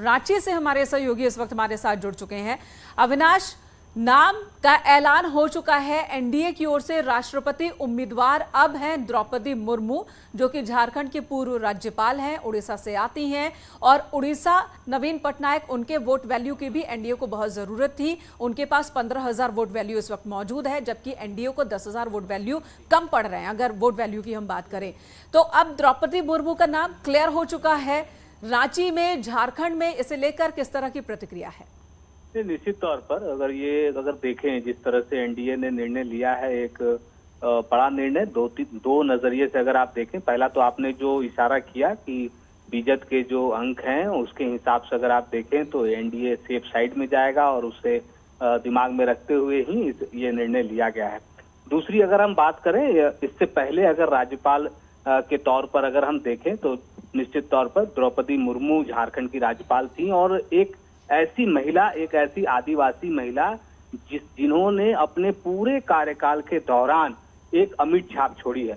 रांची से हमारे सहयोगी इस वक्त हमारे साथ जुड़ चुके हैं। अविनाश, नाम का ऐलान हो चुका है एनडीए की ओर से। राष्ट्रपति उम्मीदवार अब हैं द्रौपदी मुर्मू, जो कि झारखंड की पूर्व राज्यपाल हैं, उड़ीसा से आती हैं। और उड़ीसा, नवीन पटनायक, उनके वोट वैल्यू की भी एनडीए को बहुत जरूरत थी। उनके पास 15,000 वोट वैल्यू इस वक्त मौजूद है, जबकि एनडीए को 10,000 वोट वैल्यू कम पड़ रहे हैं अगर वोट वैल्यू की हम बात करें तो। अब द्रौपदी मुर्मू का नाम क्लियर हो चुका है। रांची में, झारखंड में इसे लेकर किस तरह की प्रतिक्रिया है? निश्चित तौर पर अगर देखें जिस तरह से एनडीए ने निर्णय लिया है, एक बड़ा निर्णय, दो नजरिए से अगर आप देखें। पहला तो आपने जो इशारा किया कि बीजेपी के जो अंक हैं उसके हिसाब से अगर आप देखें तो एनडीए सेफ साइड में जाएगा और उसे दिमाग में रखते हुए ही ये निर्णय लिया गया है। दूसरी अगर हम बात करें, इससे पहले अगर राज्यपाल के तौर पर अगर हम देखें तो निश्चित तौर पर द्रौपदी मुर्मू झारखंड की राज्यपाल थी और एक ऐसी महिला, एक ऐसी आदिवासी महिला जिन्होंने अपने पूरे कार्यकाल के दौरान एक अमिट छाप छोड़ी है।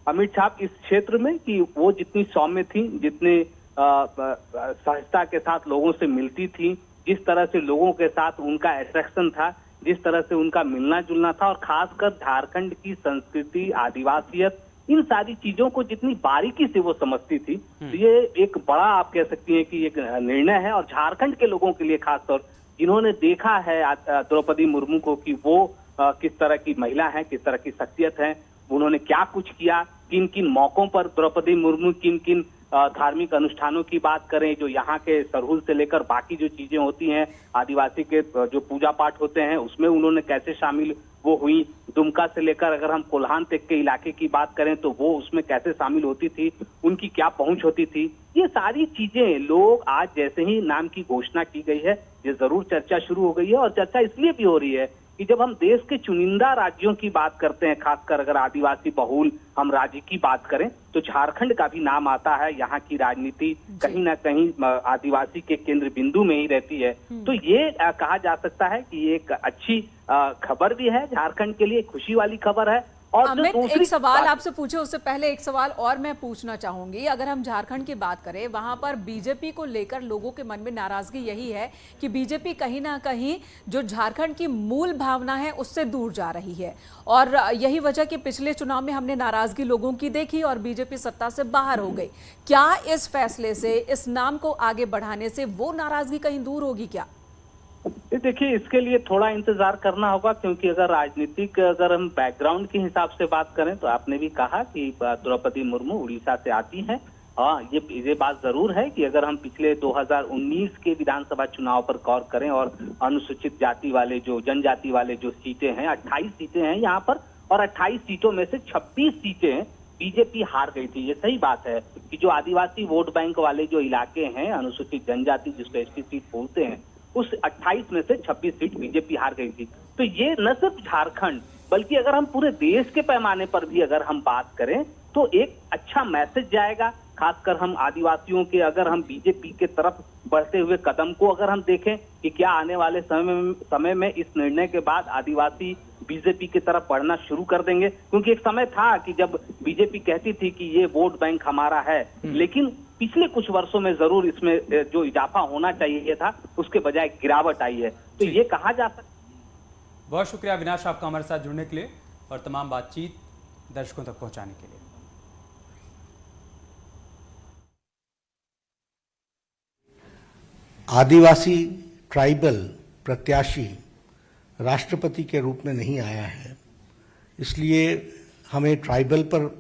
अमिट छाप इस क्षेत्र में कि वो जितनी सौम्य थी, जितने सहजता के साथ लोगों से मिलती थी, जिस तरह से लोगों के साथ उनका अट्रैक्शन था, जिस तरह से उनका मिलना जुलना था, और खासकर झारखंड की संस्कृति, आदिवासियत, इन सारी चीजों को जितनी बारीकी से वो समझती थी, तो ये एक बड़ा, आप कह सकती हैं कि एक निर्णय है। और झारखंड के लोगों के लिए खासतौर, जिन्होंने देखा है द्रौपदी मुर्मू को कि वो किस तरह की महिला है, किस तरह की शख्सियत है, उन्होंने क्या कुछ किया, किन किन मौकों पर द्रौपदी मुर्मू किन किन धार्मिक अनुष्ठानों की बात करें, जो यहाँ के सरहुल से लेकर बाकी जो चीजें होती हैं, आदिवासी के जो पूजा पाठ होते हैं, उसमें उन्होंने कैसे शामिल वो हुई। दुमका से लेकर अगर हम कोल्हान तक के इलाके की बात करें तो वो उसमें कैसे शामिल होती थी, उनकी क्या पहुंच होती थी, ये सारी चीजें लोग आज जैसे ही नाम की घोषणा की गई है, ये जरूर चर्चा शुरू हो गई है। और चर्चा इसलिए भी हो रही है कि जब हम देश के चुनिंदा राज्यों की बात करते हैं, खासकर अगर आदिवासी बहुल हम राज्य की बात करें, तो झारखंड का भी नाम आता है। यहाँ की राजनीति कहीं ना कहीं आदिवासी के केंद्र बिंदु में ही रहती है। तो ये कहा जा सकता है कि ये एक अच्छी खबर भी है झारखंड के लिए, खुशी वाली खबर है। और अमित, एक सवाल आपसे पूछे उससे पहले एक सवाल और मैं पूछना चाहूंगी। अगर हम झारखंड की बात करें, वहां पर बीजेपी को लेकर लोगों के मन में नाराजगी यही है कि बीजेपी कहीं ना कहीं जो झारखंड की मूल भावना है उससे दूर जा रही है, और यही वजह कि पिछले चुनाव में हमने नाराजगी लोगों की देखी और बीजेपी सत्ता से बाहर हो गई। क्या इस फैसले से, इस नाम को आगे बढ़ाने से वो नाराजगी कहीं दूर होगी क्या? देखिए, इसके लिए थोड़ा इंतजार करना होगा, क्योंकि अगर राजनीतिक, अगर हम बैकग्राउंड के हिसाब से बात करें तो आपने भी कहा कि द्रौपदी मुर्मू उड़ीसा से आती हैं। हाँ, ये बात जरूर है कि अगर हम पिछले 2019 के विधानसभा चुनाव पर गौर करें और अनुसूचित जाति वाले, जो जनजाति वाले जो सीटें हैं, 28 सीटें हैं यहाँ पर, और 28 सीटों में से 26 सीटें बीजेपी हार गई थी। ये सही बात है कि जो आदिवासी वोट बैंक वाले जो इलाके हैं, अनुसूचित जनजाति जिसको एसटी सीट बोलते हैं, उस 28 में से 26 सीट बीजेपी हार गई थी। तो ये न सिर्फ झारखंड, बल्कि अगर हम पूरे देश के पैमाने पर भी अगर हम बात करें तो एक अच्छा मैसेज जाएगा। खासकर हम आदिवासियों के, अगर हम बीजेपी के तरफ बढ़ते हुए कदम को अगर हम देखें कि क्या आने वाले समय में इस निर्णय के बाद आदिवासी बीजेपी की तरफ बढ़ना शुरू कर देंगे। क्योंकि एक समय था कि जब बीजेपी कहती थी कि ये वोट बैंक हमारा है, लेकिन पिछले कुछ वर्षों में जरूर इसमें जो इजाफा होना चाहिए था उसके बजाय गिरावट आई है। तो ये कहा जा सकता। बहुत शुक्रिया अविनाश, आपका हमारे साथ जुड़ने के लिए और तमाम बातचीत दर्शकों तक पहुंचाने के लिए। आदिवासी ट्राइबल प्रत्याशी राष्ट्रपति के रूप में नहीं आया है, इसलिए हमें ट्राइबल पर,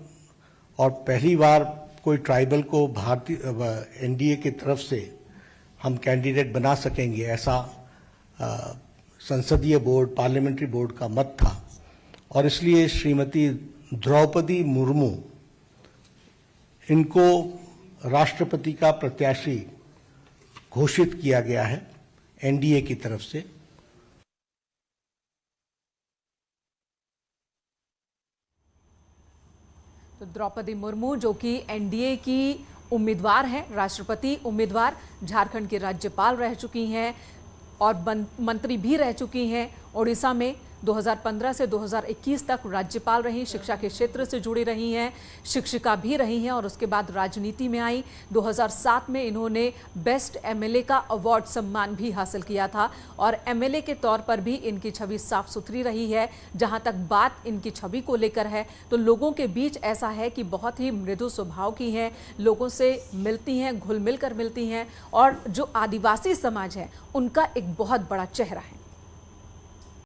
और पहली बार कोई ट्राइबल को भारतीय एनडीए की तरफ से हम कैंडिडेट बना सकेंगे, ऐसा संसदीय बोर्ड, पार्लियामेंट्री बोर्ड का मत था। और इसलिए श्रीमती द्रौपदी मुर्मू, इनको राष्ट्रपति का प्रत्याशी घोषित किया गया है एनडीए की तरफ से। तो द्रौपदी मुर्मू, जो कि एनडीए की उम्मीदवार हैं, राष्ट्रपति उम्मीदवार, झारखंड की राज्यपाल रह चुकी हैं और मंत्री भी रह चुकी हैं। उड़ीसा में 2015 से 2021 तक राज्यपाल रही, शिक्षा के क्षेत्र से जुड़ी रही हैं, शिक्षिका भी रही हैं और उसके बाद राजनीति में आई। 2007 में इन्होंने बेस्ट एमएलए का अवार्ड सम्मान भी हासिल किया था और एमएलए के तौर पर भी इनकी छवि साफ सुथरी रही है। जहां तक बात इनकी छवि को लेकर है तो लोगों के बीच ऐसा है कि बहुत ही मृदु स्वभाव की हैं, लोगों से मिलती हैं, घुल मिल कर मिलती हैं और जो आदिवासी समाज है उनका एक बहुत बड़ा चेहरा है।